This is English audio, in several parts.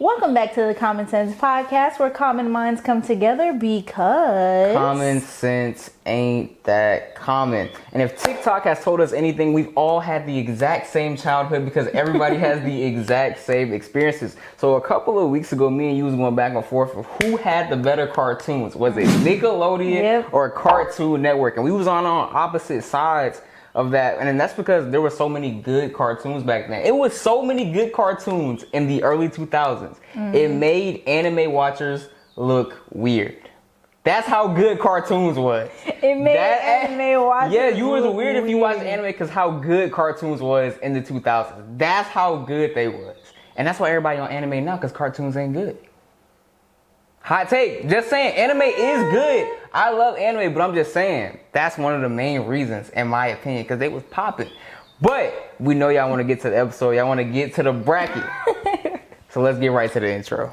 Welcome back to the Common Sense Podcast, where common minds come together because common sense ain't that common. And if TikTok has told us anything, we've all had the exact same childhood because everybody has the exact same experiences. So a couple of weeks ago, me and you was going back and forth of who had the better cartoons. Was it Nickelodeon or Cartoon Network? And we was on opposite sides of that, and that's because there were so many good cartoons back then. It was so many good cartoons in the early 2000s. It made anime watchers look weird. That's how good cartoons was. It made anime watchers Yeah, you was look weird if you watched anime because how good cartoons was in the 2000s. That's how good they was. And that's why everybody on anime now, because cartoons ain't good. Hot take. Just saying, anime is good. I love anime, but I'm just saying, that's one of the main reasons, in my opinion, because they was popping. But we know y'all want to get to the episode. Y'all want to get to the bracket. So let's get right to the intro.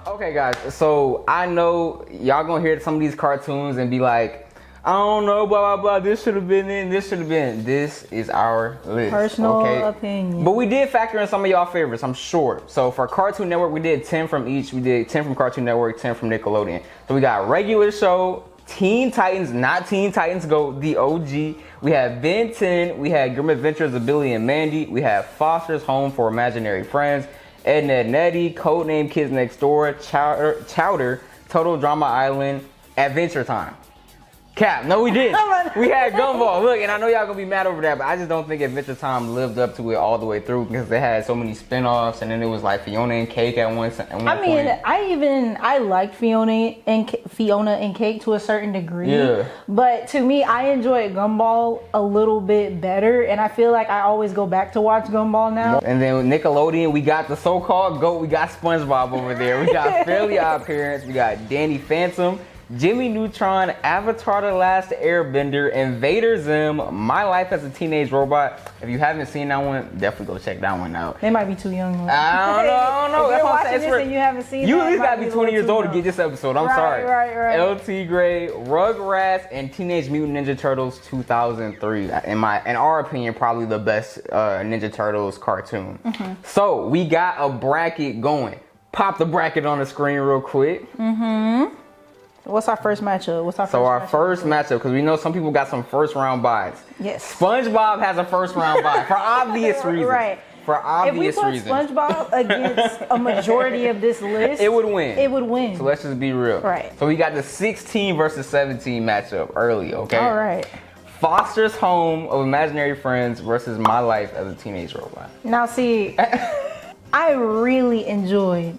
Okay, guys, so I know y'all gonna hear some of these cartoons and be like, I don't know, blah, blah, blah, this should have been in, this should have been. This is our list. Personal opinion. But we did factor in some of y'all favorites, I'm sure. So for Cartoon Network, we did 10 from each. We did 10 from Cartoon Network, 10 from Nickelodeon. So we got regular show, Teen Titans, not Teen Titans Go, the OG. We had Ben 10, we had Grim Adventures of Billy and Mandy. We had Foster's Home for Imaginary Friends. Ed, Ned, Nettie, Codename Kids Next Door, Chowder, Total Drama Island, Adventure Time. Cap, no we didn't. We had Gumball. Look, and I know y'all gonna be mad over that, but I just don't think Adventure Time lived up to it all the way through because they had so many spin-offs, and then it was like Fiona and Cake at one point. I liked Fiona and Cake to a certain degree. Yeah. But to me, I enjoyed Gumball a little bit better, and I feel like I always go back to watch Gumball now. And then with Nickelodeon, we got the so-called GOAT. We got SpongeBob over there. We got Fairly Odd Parents. We got Danny Phantom, Jimmy Neutron, Avatar The Last Airbender, Invader Zim, My Life as a Teenage Robot. If you haven't seen that one, definitely go check that one out. They might be too young. I don't know. If you're watching this and you haven't seen you that, at least gotta be 20 years old to get this episode. I'm sorry. Right. LT Gray, Rugrats, and Teenage Mutant Ninja Turtles 2003. In our opinion, probably the best Ninja Turtles cartoon. So we got a bracket going. Pop the bracket on the screen real quick. What's our first matchup? Our first matchup, because we know some people got some first round buys. Yes. SpongeBob has a first round buy for obvious reasons. Right. For obvious reasons. If we put SpongeBob against a majority of this list, it would win. It would win. So let's just be real. Right. So we got the 16 versus 17 matchup early, okay? All right. Foster's Home of Imaginary Friends versus My Life as a Teenage Robot. Now see, I really enjoyed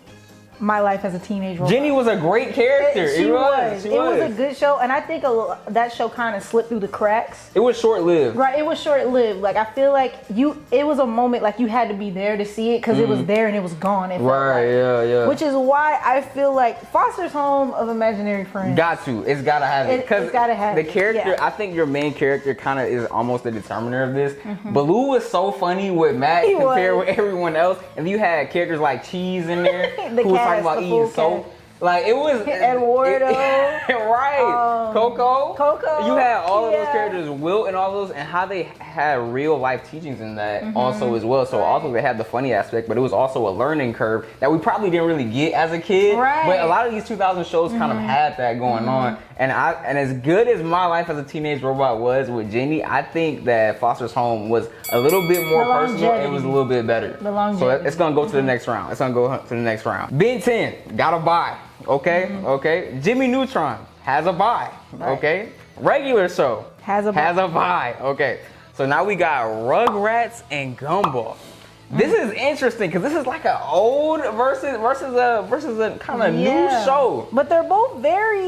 My Life as a Teenage Robot. Jenny was a great character. It was a good show, and I think that show kind of slipped through the cracks. It was short-lived. Right, it was short-lived. Like, I feel like it was a moment like you had to be there to see it because it was there and it was gone. Yeah. Which is why I feel like Foster's Home of Imaginary Friends. It's gotta have it. It's gotta have the character, yeah. I think your main character kind of is almost the determiner of this. Baloo was so funny with Matt compared with everyone else, and you had characters like Cheese in there who was talking about eating soap. Like it was Eduardo, right? Coco. You had all of those yeah. characters, Wilt and all those, and how they had real life teachings in that also as well. So also they had the funny aspect, but it was also a learning curve that we probably didn't really get as a kid. Right. But a lot of these 2000 shows kind of had that going on. And as good as My Life as a Teenage Robot was with Jenny, I think that Foster's Home was a little bit more personal. It was a little bit better. The longevity. So it's gonna go to the next round. It's gonna go to the next round. Ben 10 got a bye. Okay. Jimmy Neutron has a bye. Right. Okay. Regular show has a bye. Okay. So now we got Rugrats and Gumball. This is interesting because this is like an old versus a kind of new show. But they're both very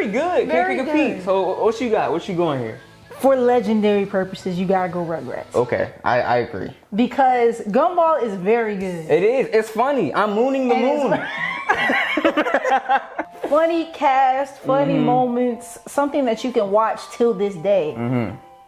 good. Can't compete. So what you got? What you going here? For legendary purposes, you gotta go Rugrats. Okay, I agree. Because Gumball is very good. It is. It's funny. I'm mooning the moon. Funny cast, funny moments, something that you can watch till this day.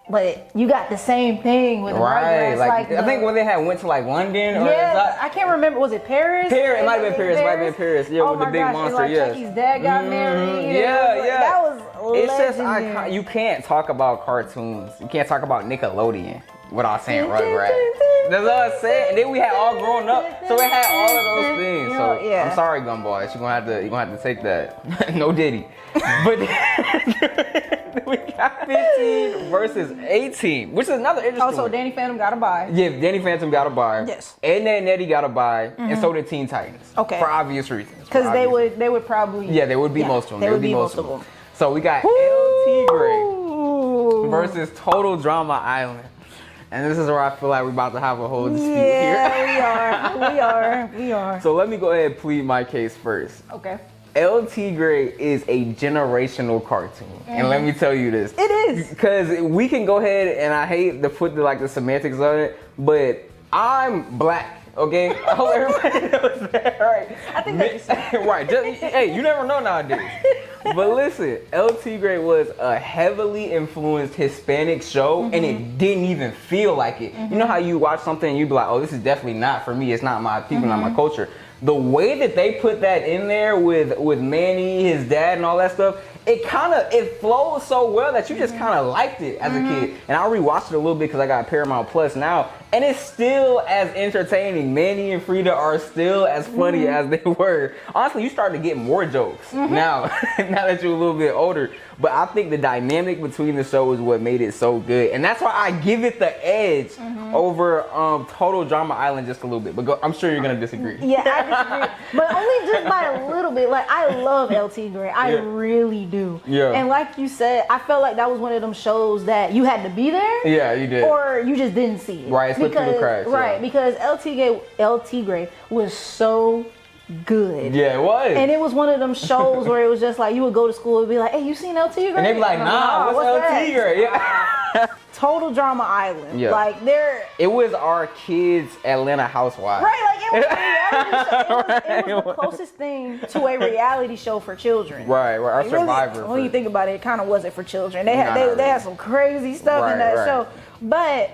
But you got the same thing with Right, Rugrats. like I think when they had went to like London or I can't remember. Was it Paris? Paris, it might have been Paris. It might have been Paris. Yeah, oh with the big gosh, monster. And, like, Yeah, Chucky's dad got married. Yeah. That was it's just legendary. you can't talk about cartoons. You can't talk about Nickelodeon without saying Rugrats. That's what I said. And then we had all grown up, so it had all of those things. So I'm sorry, Gumball. You're gonna have to take that. No Diddy. But we got 15 versus 18, which is another interesting. Also, one. Danny Phantom got a bye. Yeah, Danny Phantom got a bye. Yes. And then Nettie got a bye, and so did Teen Titans. Okay. For obvious reasons. Because they would probably. Yeah, they would be most of them. They would be most of them. So we got LT Gray versus Total Drama Island. And this is where I feel like we're about to have a whole dispute here. Yeah, we are. So let me go ahead and plead my case first. Okay. LT Gray is a generational cartoon. And let me tell you this. It is. Because we can go ahead, and I hate to put the semantics on it, but I'm black, okay? I hope everybody knows that, right? I think that's right. Hey, you never know nowadays. But listen, LT Gray was a heavily influenced Hispanic show, and it didn't even feel like it. You know how you watch something and you be like, oh, this is definitely not for me. It's not my people, not my culture. The way that they put that in there with Manny, his dad, and all that stuff, it flows so well that you just kind of liked it as a kid. And I rewatched it a little bit because I got Paramount Plus now, and it's still as entertaining. Manny and Frida are still as funny as they were. Honestly, you start to get more jokes now that you're a little bit older. But I think the dynamic between the show is what made it so good, and that's why I give it the edge over Total Drama Island just a little bit. But I'm sure you're gonna disagree. Yeah, I disagree, but only just by a little bit. Like, I love LT Gray, I really do. Yeah. And like you said, I felt like that was one of them shows that you had to be there. Yeah, you did. Or you just didn't see it. Right, slipped through the cracks. Right, because LT Gray was so good. Yeah, it was. And it was one of them shows where it was just like you would go to school and be like, hey, you seen LT Gray? And they'd be like, nah, what's LT Gray? Yeah. Total Drama Island. Yeah. Like, it was our kids' Atlanta Housewives. Right, like it was the closest thing to a reality show for children. Right, our like, Survivor. Really, when you think about it, it kind of wasn't for children. They had some crazy stuff in that show. But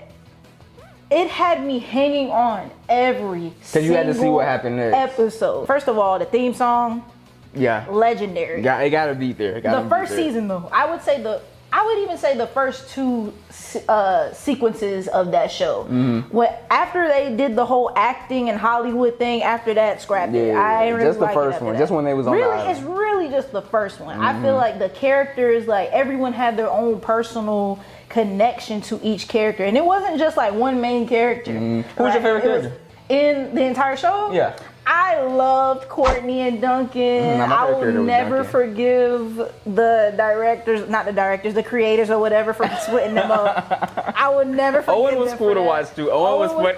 it had me hanging on every single you had to see what happened next. episode. First of all, the theme song, legendary. It gotta be there. The first season, though, I would even say the first two sequences of that show. After they did the whole acting and Hollywood thing, after that, scrapped it. I really just the first one, just when they was on the island. It's really just the first one. I feel like the characters, like everyone had their own personal connection to each character, and it wasn't just like one main character. Who was your favorite character in the entire show? Yeah. I loved Courtney and Duncan. I will never forgive the creators or whatever for splitting them up. I would never forgive them. Owen was cool to watch too. Owen was fun.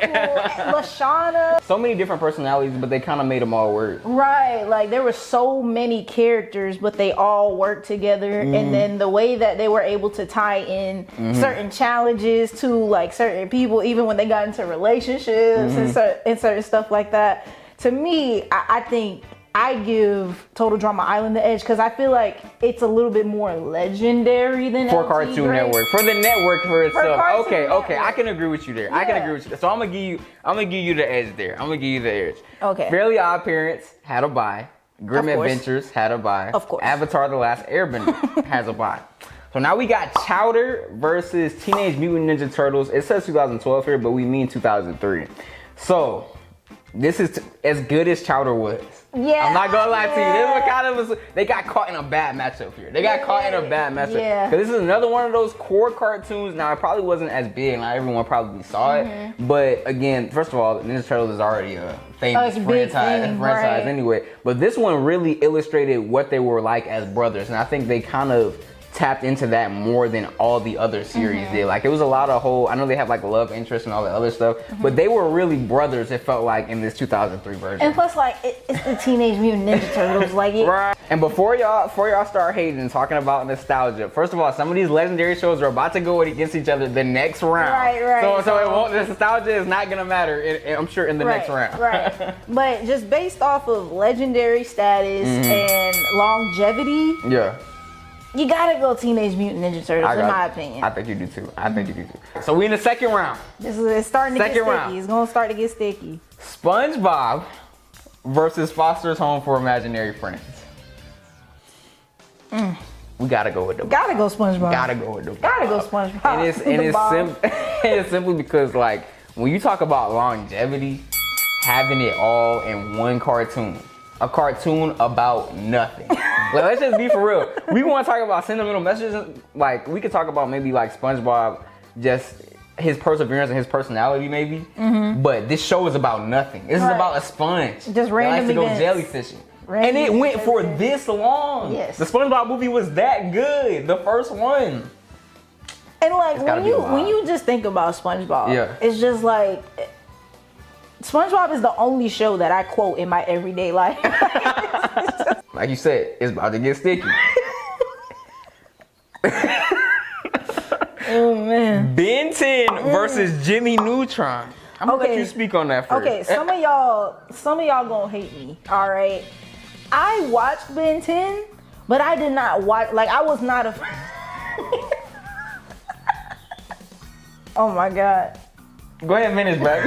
Lashana. So many different personalities, but they kind of made them all work. Right, like there were so many characters, but they all worked together. And then the way that they were able to tie in certain challenges to like certain people, even when they got into relationships and certain stuff like that. To me, I think I give Total Drama Island the edge because I feel like it's a little bit more legendary than for Cartoon Network, for the network for itself. Okay, I can agree with you there. Yeah. So I'm gonna give you the edge there. Okay. Fairly Odd Parents had a bye. Grim Adventures had a bye. Of course. Avatar: The Last Airbender has a bye. So now we got Chowder versus Teenage Mutant Ninja Turtles. It says 2012 here, but we mean 2003. So this is as good as Chowder was. Yeah. I'm not gonna lie to you. This was they got caught in a bad matchup here. Because this is another one of those core cartoons. Now, it probably wasn't as big. Not everyone probably saw it. But again, first of all, Ninja Turtles is already a famous franchise anyway. But this one really illustrated what they were like as brothers. And I think they kind of tapped into that more than all the other series did. Like, it was a lot of I know they have like love interest and all that other stuff, but they were really brothers, it felt like, in this 2003 version. And plus, like, it's the Teenage Mutant Ninja Turtles, like it. Right. And before y'all start hating and talking about nostalgia, first of all, some of these legendary shows are about to go against each other the next round. Right. So it won't. The nostalgia is not gonna matter. I'm sure in the next round. Right. But just based off of legendary status and longevity. Yeah. You gotta go Teenage Mutant Ninja Turtles, in my opinion. I think you do too. I think you do too. So we in the second round. It's starting to get sticky. Round. It's gonna start to get sticky. SpongeBob versus Foster's Home for Imaginary Friends. We gotta go with the. Gotta go SpongeBob. Gotta go with the. Gotta go SpongeBob. And it's simply because like when you talk about longevity, having it all in one cartoon, a cartoon about nothing. Like, let's just be for real. We want to talk about sentimental messages. Like we could talk about maybe like SpongeBob, just his perseverance and his personality maybe. But this show is about nothing. This is about a sponge. Just random that likes to events. go jellyfishing. And it went for this long. Yes. The SpongeBob movie was that good. The first one. And like when you just think about SpongeBob, it's just like SpongeBob is the only show that I quote in my everyday life. Like you said, it's about to get sticky. Oh man. Ben 10 versus Jimmy Neutron. I'm gonna let you speak on that first. Okay, some of y'all gonna hate me. All right. I watched Ben 10, but I did not watch. Like I was not a. Oh my God. Go ahead and finish, bro.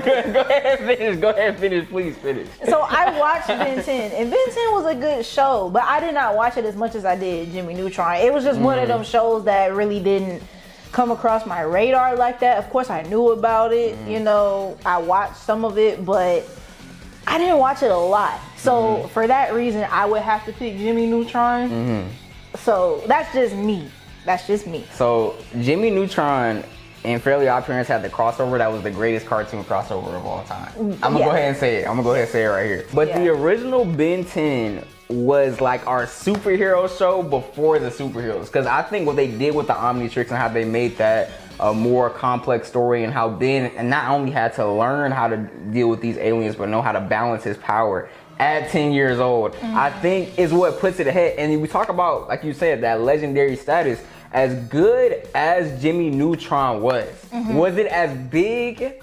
Go ahead and finish. Please finish. So I watched Ben 10, and Ben 10 was a good show, but I did not watch it as much as I did Jimmy Neutron. It was just one of them shows that really didn't come across my radar like that. Of course, I knew about it. You know, I watched some of it, but I didn't watch it a lot. So for that reason, I would have to pick Jimmy Neutron. So that's just me. So Jimmy Neutron and Fairly Odd Parents had the crossover that was the greatest cartoon crossover of all time. I'm gonna go ahead and say it. Right here. But the original Ben 10 was like our superhero show before the superheroes. Because I think what they did with the Omnitrix and how they made that a more complex story, and how Ben not only had to learn how to deal with these aliens, but know how to balance his power at 10 years old, I think is what puts it ahead. And we talk about, like you said, that legendary status. As good as Jimmy Neutron was it as big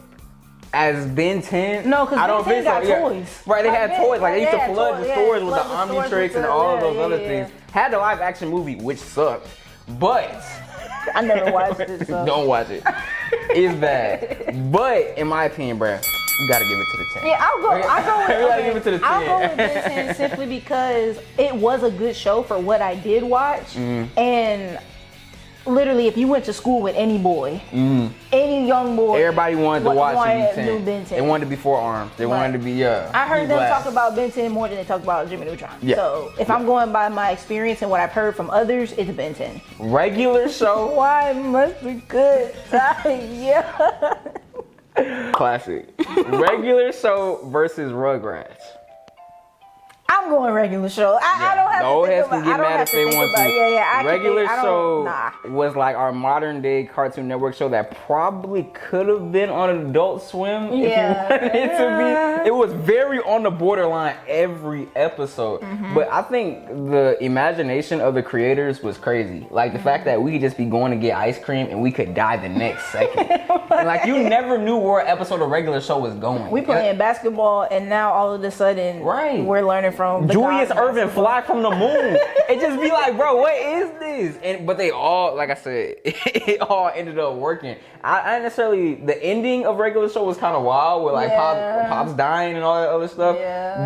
as Ben 10? No, because Ben 10 got toys. Right, they had toys. Like, they used to flood the stores with the Omnitrix and all of those other things. Had the live action movie, which sucked. But I never watched it, so. Don't watch it. It's bad. But in my opinion, bruh, you gotta give it to the 10. Yeah, I'll go give it to the 10. I'll go with Ben 10 simply because it was a good show for what I did watch. And literally, if you went to school with any boy, any young boy, everybody wanted to watch Ben 10. They wanted to be forearmed. They wanted to be I heard them talk about Ben 10 more than they talk about Jimmy Neutron. So if I'm going by my experience and what I've heard from others, it's Ben 10. Regular show. Why must be good? Yeah. Classic. Regular show versus Rugrats. I'm going regular show. I don't have to think about it. Get mad if they want to. Regular show nah. was like our modern day Cartoon Network show that probably could have been on Adult Swim if you wanted it to be. It was very on the borderline every episode. But I think the imagination of the creators was crazy. Like the fact that we could just be going to get ice cream and we could die the next second. And like you never knew where an episode of regular show was going. We playing basketball and now all of a sudden we're learning from Julius Erving fly from the moon. It just be like, bro, what is this? But they all, like I said, it all ended up working. I necessarily, the ending of regular show was kind of wild with like Pop's dying and all that other stuff.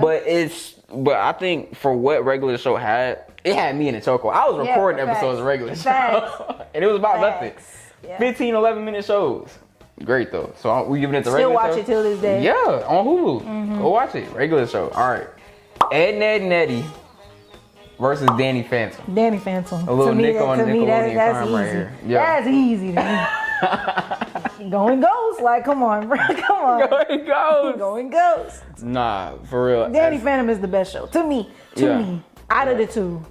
But I think for what regular show had, it had me in a chokehold. I was recording episodes of regular show. And it was about nothing. 15, 11-minute shows. Great though. So we giving it the regular show. Still watch it till this day. Yeah, on Hulu. Go watch it. Regular show. All right. Ed, Ned, Nettie versus Danny Phantom. Danny Phantom. A little Nick on Nickelodeon crime right here. Yeah. That's easy to me. Going Ghost. Like, come on, bro. Come on. Going Ghost. Going Ghost. Nah, for real. Danny Phantom is the best show. To me. Out of the two.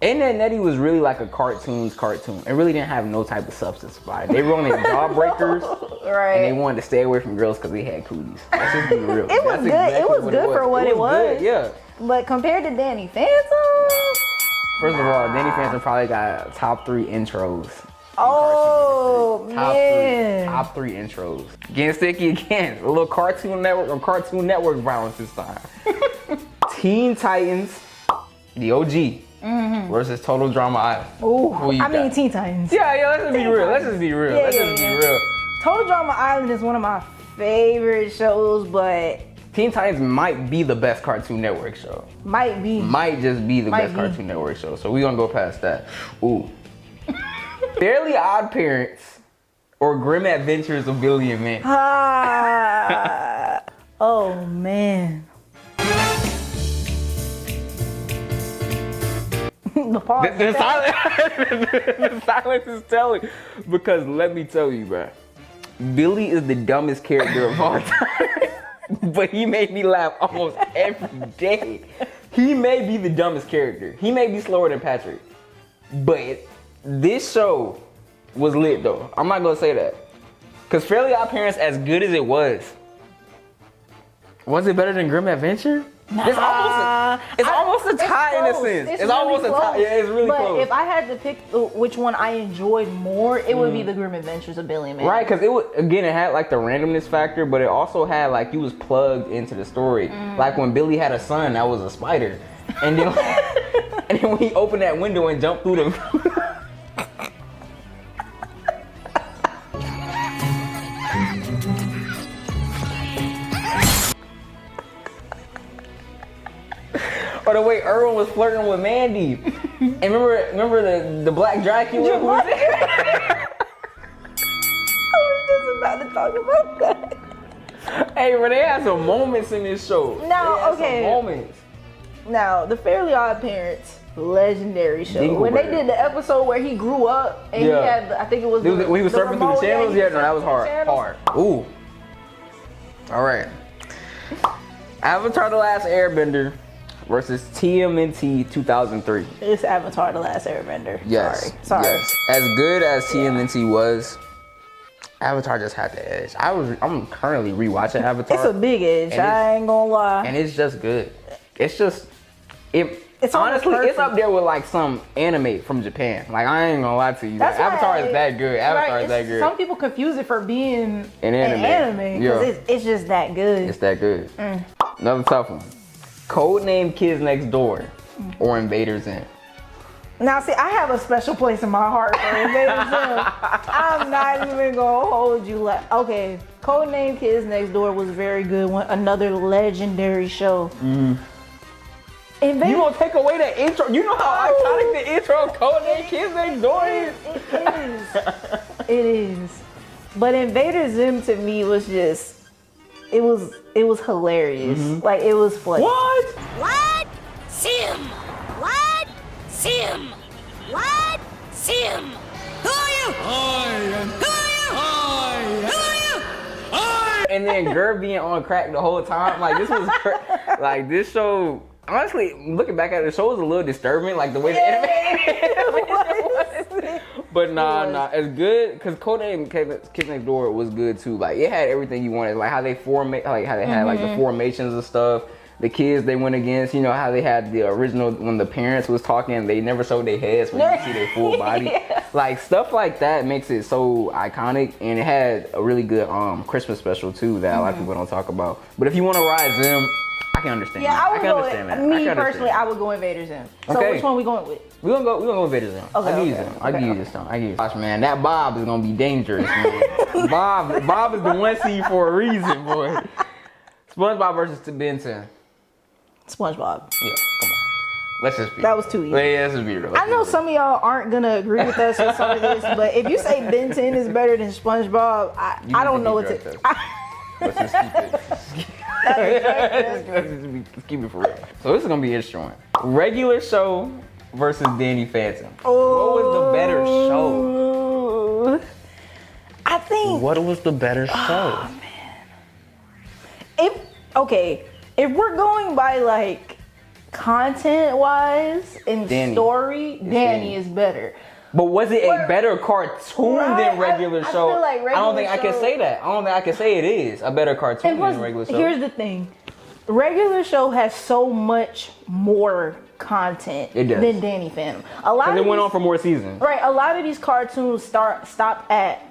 Ed, Ned, Nettie was really like a cartoon. It really didn't have no type of substance about it. They were on their jawbreakers. And they wanted to stay away from girls because they had cooties. Let's just be real. It was good. It was good for what it was. Yeah. But compared to Danny Phantom, first of all, Danny Phantom probably got top 3 intros. Oh man. Top three intros. Getting sticky again. A little Cartoon Network violence this time. Teen Titans, the OG, versus Total Drama Island. Ooh, Who you I mean got? Teen Titans. Yeah, let's just be real. Let's just be real. Let's just be real. Total Drama Island is one of my favorite shows, but Teen Titans might be the best Cartoon Network show. might just be the best Cartoon Network show. So we're gonna go past that. Ooh. Fairly Odd Parents or Grim Adventures of Billy and Mandy. Oh man. The silence is telling. Because let me tell you, bro. Billy is the dumbest character of all time. But he made me laugh almost every day. He may be the dumbest character. He may be slower than Patrick. But this show was lit though. I'm not gonna say that. Cause Fairly Odd Parents, as good as it was it better than Grim Adventure? Nah, it's almost a tie in a sense. It's almost really a tie. Yeah, it's really but close. If I had to pick which one I enjoyed more, it would be the Grim Adventures of Billy and Mandy. Right, because it had like the randomness factor, but it also had like you was plugged into the story. Like when Billy had a son that was a spider, and then and then when he opened that window and jumped through the or the way Erwin was flirting with Mandy. And remember the Black Dracula who was there? I was just about to talk about that. Hey, but they had some moments in this show. Now, Some moments. Now, the Fairly Odd Parents, legendary show. Dingleberry. When they did the episode where he grew up and he had, I think it was when he was surfing through the remote, channels. Yeah, no, that was hard. channels. Ooh. All right. Avatar: The Last Airbender versus TMNT 2003. It's Avatar: The Last Airbender. Yes. Sorry. Yes. As good as TMNT was, Avatar just had the edge. I'm currently rewatching Avatar. It's a big edge. I ain't gonna lie. And it's just good. It's just It's honestly, perfect. it's up there with like some anime from Japan. Like I ain't gonna lie to you. That's Like, Avatar why- is that good. Avatar right, is that good. Some people confuse it for being An anime. because it's just that good. It's that good. Another tough one. Codename Kids Next Door or Invaders Zim. Now, see, I have a special place in my heart for Invaders Zim. I'm not even gonna hold you. Okay, Codename Kids Next Door was very good. Another legendary show. You gonna take away the intro? You know how iconic the intro of Codename Kids Next Door is? It is. But Invaders Zim to me was just, it was hilarious. Like it was funny. What? What? Sim! What? Sim! What? Sim! Who are you? Who are you? And then Gerb being on crack the whole time. Like this was like this show. Honestly, looking back at it, the show was a little disturbing. Like the way the animation was. But nah. As good because Codename Kids Next Door was good too. Like it had everything you wanted. Like how they had like the formations and stuff. The kids they went against, you know how they had the original when the parents was talking, they never showed their heads when you see their full body. Like stuff like that makes it so iconic, and it had a really good Christmas special too that a lot of people don't talk about. But if you want to ride Zim, I can understand. Yeah, that. I would can go understand with, that. me personally, I would go Invaders Zim. So Okay. which one we going with? We're gonna go with Invaders Zim. I'll give you okay, Zim. I'll give you this time. I give you. Gosh, man, that Bob is gonna be dangerous, man. Bob is the one seed for a reason, boy. SpongeBob versus Ben 10. SpongeBob. Yeah, come on. Let's just be That real. was too easy. Yeah, let's just be real. I know some of y'all aren't gonna agree with us on some of this, but if you say Ben 10 is better than SpongeBob, I don't know what to. Let's just keep it. Let's keep it for real. So this is gonna be interesting. Regular show versus Danny Phantom. What was the better show? I think. What was the better show? If we're going by like content wise and Danny. story, Danny is better. But was it a better cartoon than regular I show? feel like I don't think I can show- say that. I don't think I can say it is a better cartoon And plus, than regular show. here's the thing. Regular show has so much more content It does. than Danny Phantom. A lot Because of it went these- on for more seasons. Right, a lot of these cartoons stop at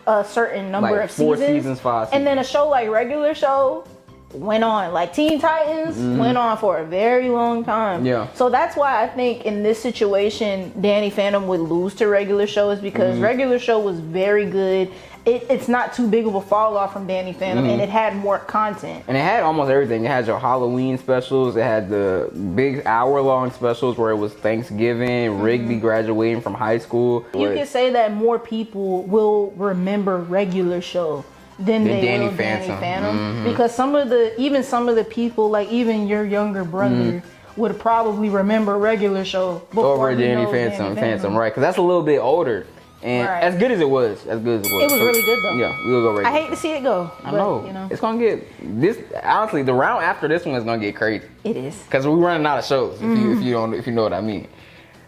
a certain number Like of 4 seasons. seasons, 5 And then a show like Regular Show, went on. Like Teen Titans went on for a very long time. Yeah. So that's why I think in this situation, Danny Phantom would lose to regular show, is because regular show was very good. It's not too big of a fall off from Danny Phantom, and it had more content. And it had almost everything. It had your Halloween specials. It had the big hour-long specials where it was Thanksgiving, Rigby graduating from high school. You can say that more people will remember regular show than they Danny will Phantom. Danny Phantom, because some of the people, like even your younger brother, would probably remember regular show before Over he Danny knows Phantom, right? Because that's a little bit older. And Right. as good as it was. It was really good though. Yeah, we'll go regular. I hate to see it go. I but, know. You know, It's gonna get this. Honestly, the round after this one is gonna get crazy it is. because we're running out of shows. If you know what I mean.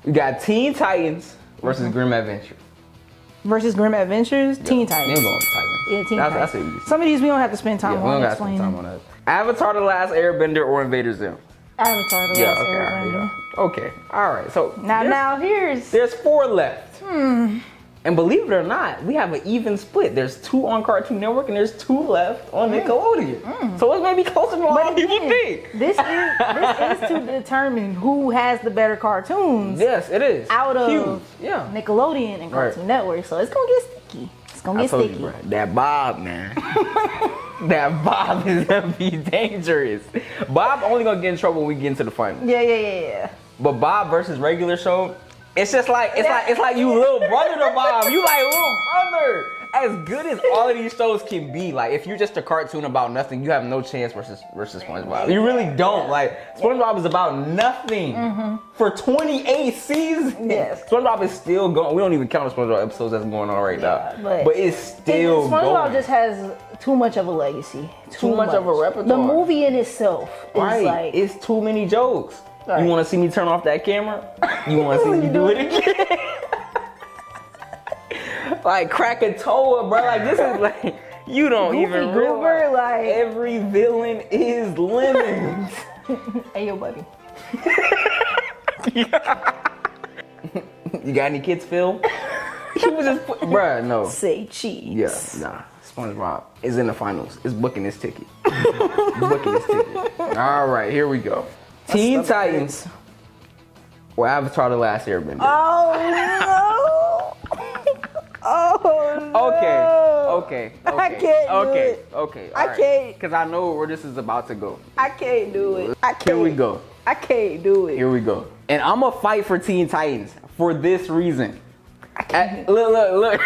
We got Teen Titans versus Grim Adventure. Versus Grim Adventures, Teen Titans. They're going with Titans. Yeah, Teen That's Titans. it. Some of these we don't have to spend time Yeah, we on don't got some explaining. time on that. Avatar: The Last Airbender or Invader Zim. Avatar: The Yeah. Last Okay. Airbender. Yeah. Okay. All right. So Now here's there's 4 left. And believe it or not, we have an even split. There's 2 on Cartoon Network and there's 2 left on Nickelodeon. So it may be closer than what people think. This is to determine who has the better cartoons Yes, it is. out of Huge. Yeah. Nickelodeon and Cartoon Network. So it's gonna get sticky. It's gonna I get told sticky. you, bro. That Bob, man. That Bob is gonna be dangerous. Bob only gonna get in trouble when we get into the final. Yeah. But Bob versus regular show, it's just like it's like you little brother to Bob. You like little brother. As good as all of these shows can be, like if you're just a cartoon about nothing, you have no chance versus SpongeBob. You really don't. Like SpongeBob is about nothing for 28 seasons. Yes. SpongeBob is still going. We don't even count the SpongeBob episodes that's going on right now. but But it's still SpongeBob going. just has too much of a legacy. Too much of a repertoire. The movie in itself is Right, like it's too many jokes. Right. You want to see me turn off that camera? You want to see me do it again? Like Krakatoa, bro. Like this is like you don't Goofy even Goober, realize like- every villain is lemons. hey yo buddy. You got any kids, Phil? He was just, bruh, no. Say cheese. Yeah, nah. SpongeBob is in the finals. It's booking his ticket. Booking his ticket. All right, here we go. Teen Titans or Avatar: The Last Airbender. Oh no! Oh no! Okay. I can't do it. Okay. I can't. Because I know where this is about to go. I can't do it. I can't. Here we go. I can't do it. Here we go. And I'm going to fight for Teen Titans for this reason. I can't. Look.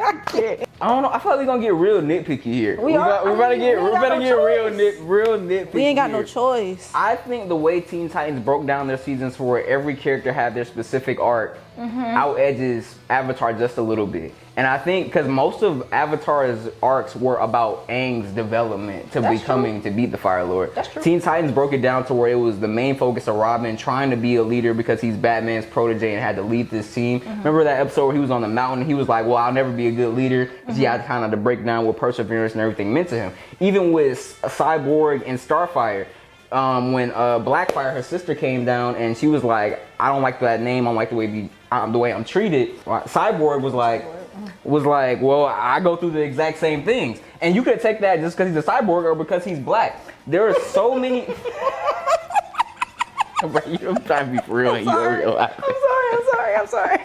I can't. I don't know. I feel like we're going to get real nitpicky here. We better get choice. real nitpicky. We ain't got no here. choice. I think the way Teen Titans broke down their seasons for where every character had their specific arc out edges Avatar just a little bit. And I think because most of Avatar's arcs were about Aang's development to becoming to beat the Fire Lord. That's true. Teen Titans broke it down to where it was the main focus of Robin trying to be a leader because he's Batman's protege and had to lead this team. Remember that episode where he was on the mountain? He was like, well, I'll never be a good leader. He had kind of to break down what perseverance and everything meant to him. Even with Cyborg and Starfire, when Blackfire, her sister, came down and she was like, I don't like that name. I don't like the way I'm treated. Cyborg was like, well, I go through the exact same things. And you could take that just because he's a cyborg or because he's black. There are so many. Bro, you're trying to be for real. I'm sorry.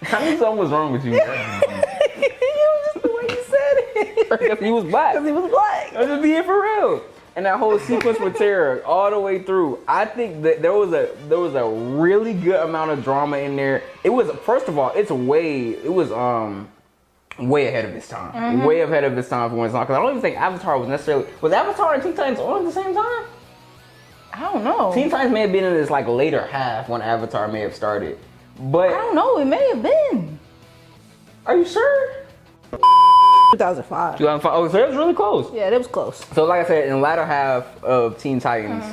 I knew something was wrong with you. Bro. It was just the way you said it. Because he was black. Because he was black. I'm just being for real. And that whole sequence with Terra all the way through, I think that there was a really good amount of drama in there. It was, first of all, it was way ahead of its time. Way ahead of its time for when it's on. Because I don't even think Avatar was Avatar and Teen Titans on at the same time? I don't know. Teen Titans may have been in this like later half when Avatar may have started. But I don't know. It may have been. are you sure? 2005. 2005. Oh, so it was really close. Yeah, that was close. So like I said, in the latter half of Teen Titans,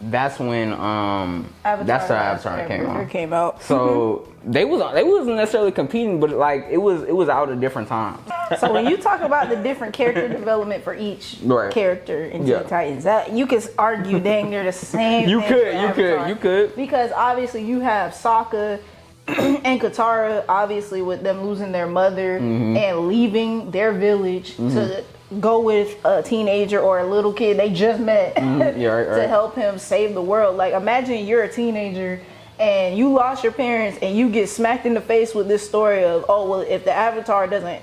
that's when that's the Avatar came out. So they wasn't necessarily competing, but like it was out at different times. So when you talk about the different character development for each character in Teen Titans, that you could argue dang near the same. You thing could. for Avatar. Because obviously you have Sokka and Katara, obviously with them losing their mother and leaving their village to go with a teenager or a little kid they just met to help him save the world. Like, imagine you're a teenager and you lost your parents and you get smacked in the face with this story of, oh, well, if the Avatar doesn't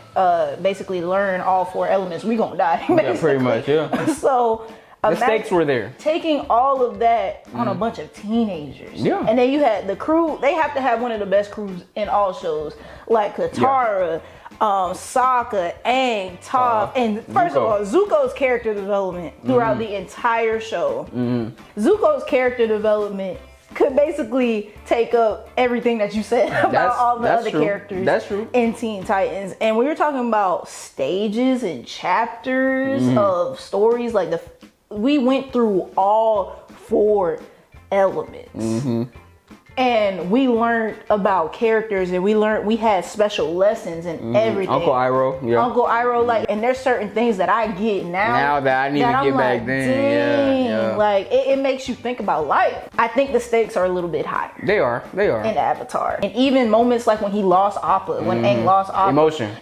basically learn all 4 elements, we gonna die. Yeah, pretty much, yeah. So the stakes were there. Taking all of that on a bunch of teenagers. Yeah. And then you had the crew. They have to have one of the best crews in all shows. Like Katara, Sokka, Aang, Toph. And first of all, Zuko's character development throughout the entire show. Zuko's character development could basically take up everything that you said about all the other characters in Teen Titans. And we were talking about stages and chapters of stories. Like, we went through all 4 elements. And we learned about characters, and we had special lessons and everything. Uncle Iroh, like, and there's certain things that I get now that I need to get back then. Dang, like it makes you think about life. I think the stakes are a little bit higher. They are in Avatar, and even moments like when he lost Appa, when Aang lost Appa,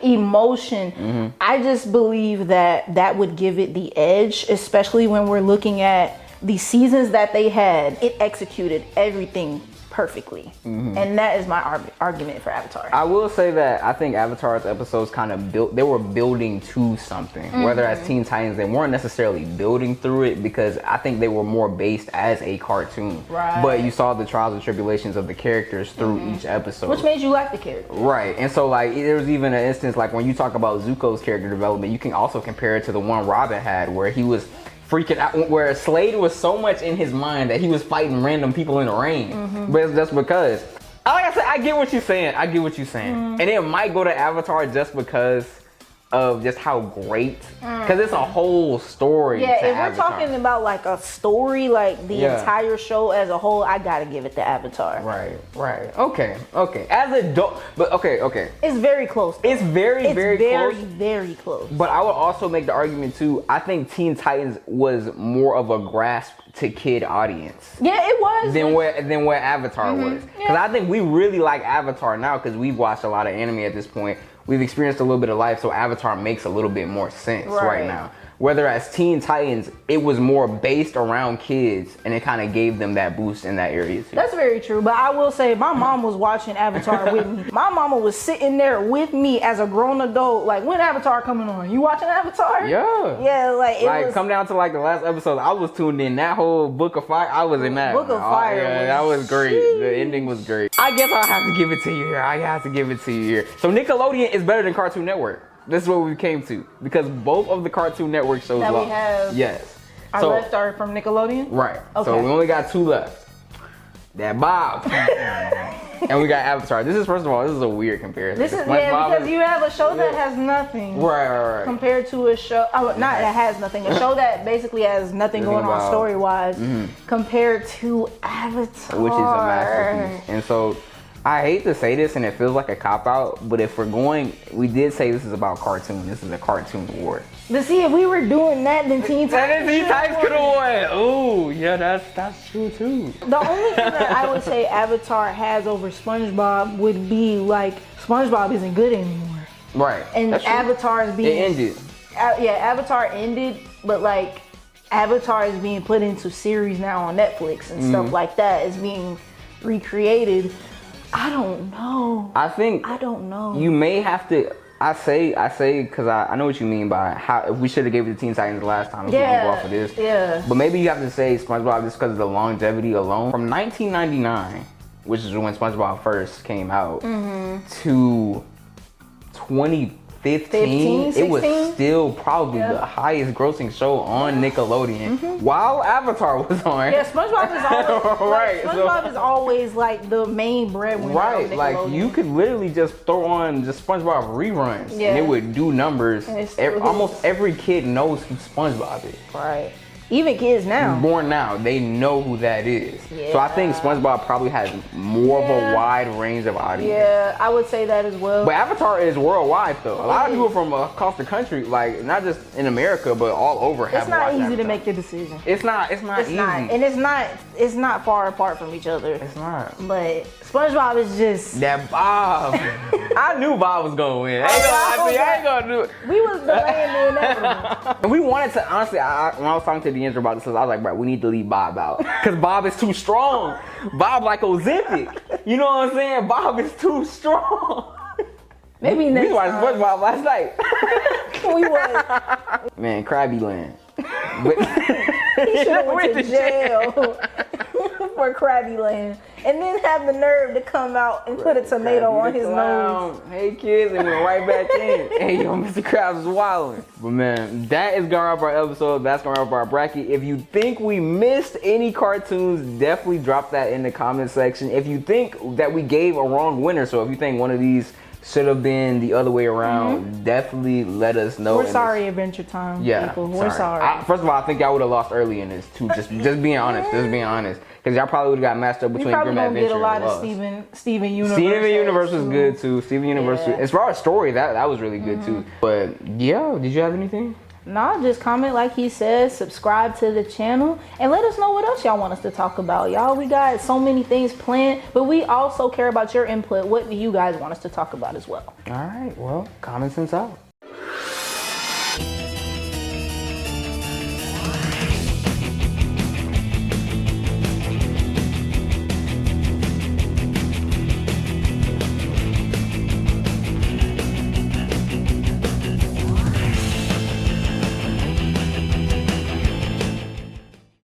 emotion. I just believe that would give it the edge, especially when we're looking at the seasons that they had. It executed everything perfectly, and that is my argument for Avatar. I will say that I think Avatar's episodes kind of they were building to something. Whether as Teen Titans, they weren't necessarily building through it, because I think they were more based as a cartoon. Right. But you saw the trials and tribulations of the characters through each episode, which made you like the character. Right. And so, like, there was even an instance, like when you talk about Zuko's character development, you can also compare it to the one Robin had, where he was freaking out, where Slade was so much in his mind that he was fighting random people in the rain. But that's because, like I said, I get what you're saying. And it might go to Avatar just because of just how great, because it's a whole story. Yeah, if Avatar. we're talking about like a story, like the entire show as a whole, I gotta give it to Avatar. Right. Okay. As a but okay. It's very close. It's very close. Very close. But I would also make the argument too. I think Teen Titans was more of a grasp to kid audience. Yeah, it was. Than what Avatar was. Because I think we really like Avatar now because we've watched a lot of anime at this point. We've experienced a little bit of life, so Avatar makes a little bit more sense right now. Whether as Teen Titans, it was more based around kids, and it kind of gave them that boost in that area too. That's very true, but I will say my mom was watching Avatar with me. My mama was sitting there with me as a grown adult, like, when Avatar coming on? You watching Avatar? Yeah. Yeah, like, it was, come down to like the last episode, I was tuned in. That whole Book of Fire, I was in that. Book of Fire. That was great. The ending was great. I guess I'll have to give it to you here. So Nickelodeon is better than Cartoon Network. This is what we came to, because both of the Cartoon Network shows that we have. Yes. Our left are from Nickelodeon? Right. Okay. So we only got 2 left. That Bob. And we got Avatar. This is a weird comparison. This is because you have a show that has nothing. Right. Compared to a show, that has nothing. A show that basically has nothing going on story-wise, compared to Avatar, which is a masterpiece. And so, I hate to say this, and it feels like a cop-out, but if we're going, we did say this is about cartoon. This is a cartoon award. But see, if we were doing that, then Teen Titans could have won. Ooh, yeah, that's true too. The only thing that I would say Avatar has over SpongeBob would be like SpongeBob isn't good anymore. Right. And Avatar is being... It ended. Avatar ended, but like Avatar is being put into series now on Netflix and stuff like that. It's being recreated. I don't know. I don't know. You may have to. I say, because I know what you mean by how we should have gave it to Teen Titans last time. If we go off of this. Yeah. But maybe you have to say SpongeBob just because of the longevity alone. From 1999, which is when SpongeBob first came out, to 2015, it was still probably the highest grossing show on Nickelodeon while Avatar was on. Yeah, SpongeBob is always SpongeBob is always like the main breadwinner. Right, like you could literally just throw on just SpongeBob reruns and it would do numbers. Almost every kid knows who SpongeBob is. Right. Even kids now. Born now, they know who that is. Yeah. So I think SpongeBob probably has more of a wide range of audience. Yeah, I would say that as well. But Avatar is worldwide though. A lot of people from across the country, like not just in America, but all over have watched Avatar. It's not easy to make the decision. It's not easy. And it's not far apart from each other. It's not. But SpongeBob is just. That Bob. I knew Bob was gonna win. I ain't gonna do it. We was delaying the inevitable. And we wanted to, honestly, when I was talking to D'Angelo about this, I was like, bro, we need to leave Bob out. Because Bob is too strong. Bob like Ozempic. You know what I'm saying? Bob is too strong. Maybe next We watched time. SpongeBob last night. We was. Man, Krabby Land. He should have went to jail for Krabby Land. And then have the nerve to come out and put a tomato on his nose. Hey kids, and went right back in. Hey yo, Mr. Krabs is wilding. But man, that is gonna wrap our episode. That's gonna wrap our bracket. If you think we missed any cartoons, definitely drop that in the comment section. If you think that we gave a wrong winner, so if you think one of these should have been the other way around, definitely let us know. We're sorry, Adventure Time. Yeah, people. We're sorry. First of all, I think y'all would have lost early in this too. Just being honest. Just being honest. Because y'all probably would have got matched up We between probably Grim gonna Adventure get a and lot of Lost. Steven Universe. Steven Universe was too. good too. Steven Universe. Yeah. As far as story, that was really good too. But yeah, did you have anything? Nah, just comment like he says, subscribe to the channel, and let us know what else y'all want us to talk about. Y'all, we got so many things planned, but we also care about your input. What do you guys want us to talk about as well? All right, well, common sense out.